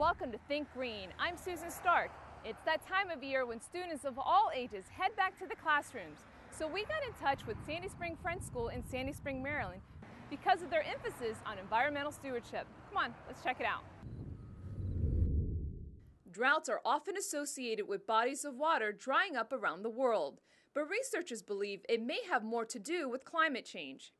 Welcome to Think Green. I'm Susan Stark. It's that time of year when students of all ages head back to the classrooms. So we got in touch with Sandy Spring Friends School in Sandy Spring, Maryland, because of their emphasis on environmental stewardship. Come on, let's check it out. Droughts are often associated with bodies of water drying up around the world, but researchers believe it may have more to do with climate change.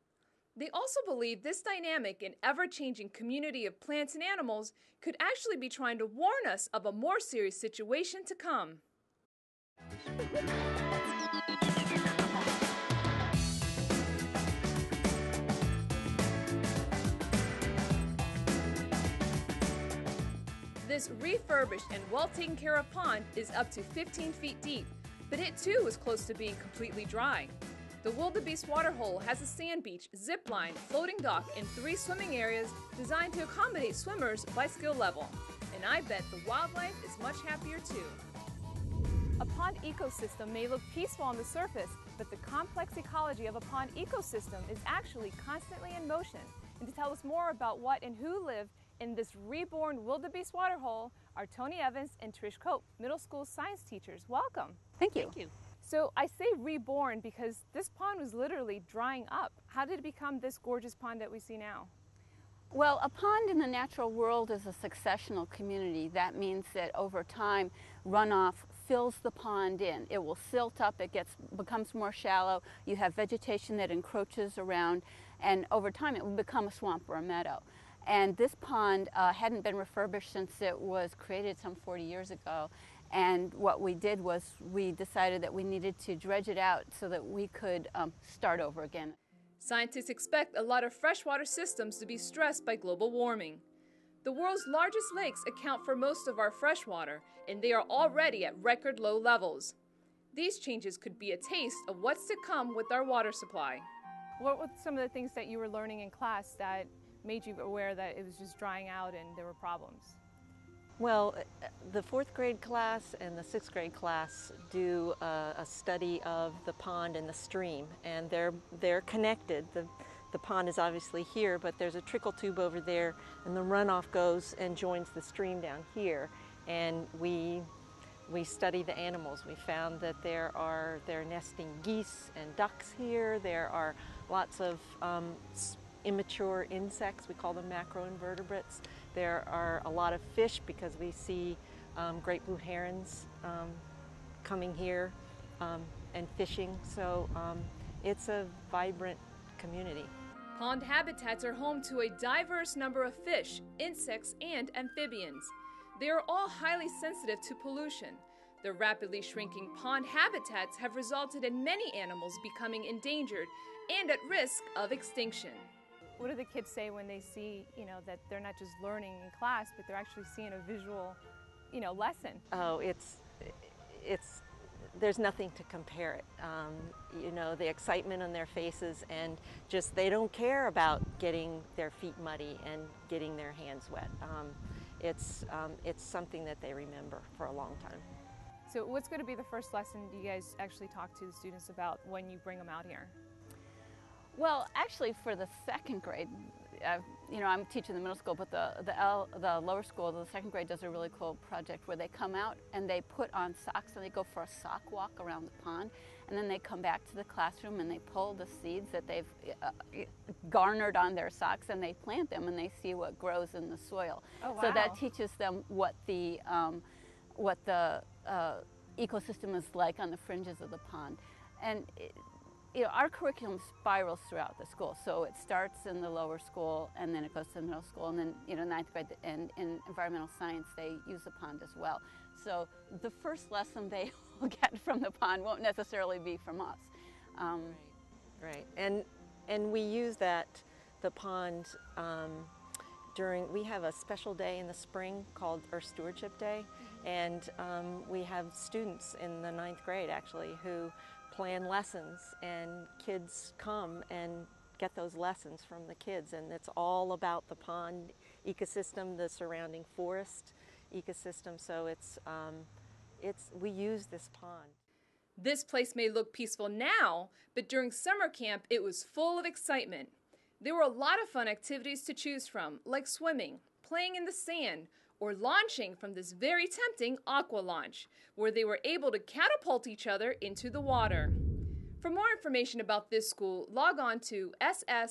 They also believe this dynamic and ever-changing community of plants and animals could actually be trying to warn us of a more serious situation to come. This refurbished and well-taken care of pond is up to 15 feet deep, but it too is close to being completely dry. The Wildebeest Waterhole has a sand beach, zip line, floating dock, and 3 swimming areas designed to accommodate swimmers by skill level. And I bet the wildlife is much happier too. A pond ecosystem may look peaceful on the surface, but the complex ecology of a pond ecosystem is actually constantly in motion. And to tell us more about what and who live in this reborn Wildebeest Waterhole are Tony Evans and Trish Cope, middle school science teachers. Welcome. Thank you. Thank you. So I say reborn because this pond was literally drying up. How did it become this gorgeous pond that we see now? Well, a pond in the natural world is a successional community. That means that over time, runoff fills the pond in. It will silt up, it becomes more shallow, you have vegetation that encroaches around, and over time it will become a swamp or a meadow. And this pond hadn't been refurbished since it was created some 40 years ago. And what we did was we decided that we needed to dredge it out so that we could start over again. Scientists expect a lot of freshwater systems to be stressed by global warming. The world's largest lakes account for most of our freshwater, and they are already at record low levels. These changes could be a taste of what's to come with our water supply. What were some of the things that you were learning in class that made you aware that it was just drying out and there were problems? Well, the 4th grade class and the 6th grade class do a study of the pond and the stream, and they're connected. The pond is obviously here, but there's a trickle tube over there, and the runoff goes and joins the stream down here. And we study the animals. We found that they're nesting geese and ducks here. There are lots of immature insects, we call them macroinvertebrates. There are a lot of fish because we see great blue herons coming here and fishing, so it's a vibrant community. Pond habitats are home to a diverse number of fish, insects, and amphibians. They are all highly sensitive to pollution. The rapidly shrinking pond habitats have resulted in many animals becoming endangered and at risk of extinction. What do the kids say when they see, that they're not just learning in class, but they're actually seeing a visual, lesson? Oh, there's nothing to compare it. The excitement on their faces, and just they don't care about getting their feet muddy and getting their hands wet. It's something that they remember for a long time. So what's going to be the first lesson you guys actually talk to the students about when you bring them out here? Well, actually, for the 2nd grade, I'm teaching the middle school, but the lower school, the 2nd grade, does a really cool project where they come out and they put on socks and they go for a sock walk around the pond, and then they come back to the classroom and they pull the seeds that they've garnered on their socks and they plant them and they see what grows in the soil. Oh, wow. So that teaches them what the ecosystem is like on the fringes of the pond. And our curriculum spirals throughout the school. So it starts in the lower school and then it goes to the middle school, and then 9th grade and in environmental science they use the pond as well. So the first lesson they will get from the pond won't necessarily be from us. Right. And we use the pond we have a special day in the spring called Earth Stewardship Day, and we have students in the 9th grade actually who plan lessons, and kids come and get those lessons from the kids, and it's all about the pond ecosystem, the surrounding forest ecosystem. So we use this pond. This place may look peaceful now, but during summer camp it was full of excitement. There were a lot of fun activities to choose from, like swimming, playing in the sand, or launching from this very tempting aqua launch, where they were able to catapult each other into the water. For more information about this school, log on to ssfs.org.